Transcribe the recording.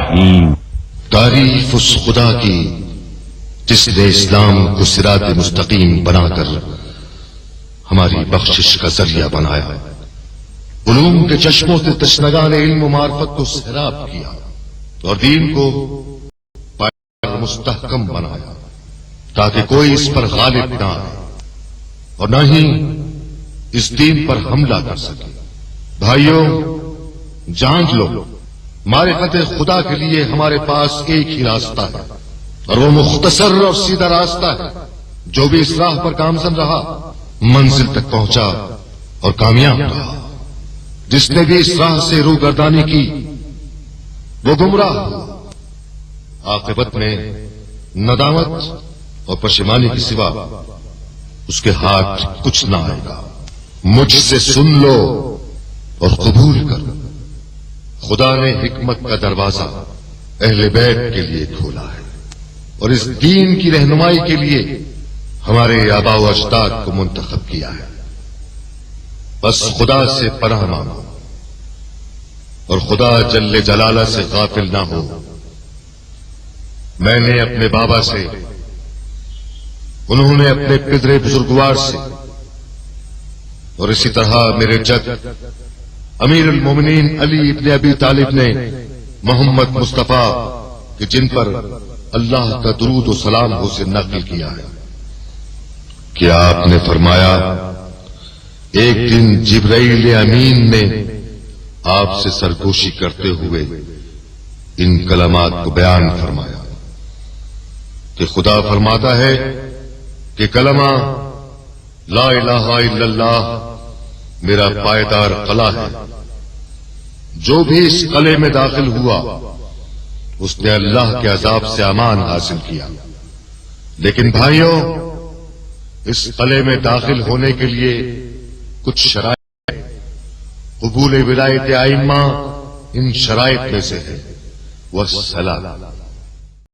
الرحیم۔ تعریف اس خدا کی جس نے اسلام کو صراط مستقیم بنا کر ہماری بخشش کا ذریعہ بنایا، علوم کے چشموں سے تشنگان علم و معرفت کو سیراب کیا اور دین کو پائیدار مستحکم بنایا تاکہ کوئی اس پر غالب نہ آئے اور نہ ہی اس دین پر حملہ کر سکے۔ بھائیوں، جان لو، معرفت خدا کے لیے ہمارے پاس ایک ہی راستہ ہے اور وہ مختصر اور سیدھا راستہ ہے۔ جو بھی اس راہ پر گامزن رہا منزل تک پہنچا اور کامیاب رہا، جس نے بھی اس راہ سے روگردانی کی وہ گمراہ ہوا، عاقبت میں ندامت اور پشیمانی کے سوا اس کے ہاتھ کچھ نہ آئے گا۔ مجھ سے سن لو اور قبول کر، خدا نے حکمت کا دروازہ اہل بیت کے لیے کھولا ہے اور اس دین کی رہنمائی کے لیے ہمارے آباء و اجداد کو منتخب کیا ہے۔ بس خدا سے پناہ مانگو اور خدا جل جلالہ سے غافل نہ ہو۔ میں نے اپنے بابا سے، انہوں نے اپنے پدر بزرگوار سے، اور اسی طرح میرے جد امیر المومنین علی ابن ابی طالب نے محمد مصطفیٰ کہ جن پر اللہ کا درود و سلام ہو سے نقل کیا ہے کہ آپ نے فرمایا، ایک دن جبرائیل امین نے آپ سے سرگوشی کرتے ہوئے ان کلمات کو بیان فرمایا کہ خدا فرماتا ہے کہ کلمہ لا الہ الا اللہ میرا پائیدار قلعہ ہے، جو بھی اس قلعے میں داخل ہوا اس نے اللہ کے عذاب سے امان حاصل کیا۔ لیکن بھائیوں، اس قلعے میں داخل ہونے کے لیے کچھ شرائط ہیں۔ قبول ولایت ائمہ ان شرائط میں سے ہے۔ والصلاۃ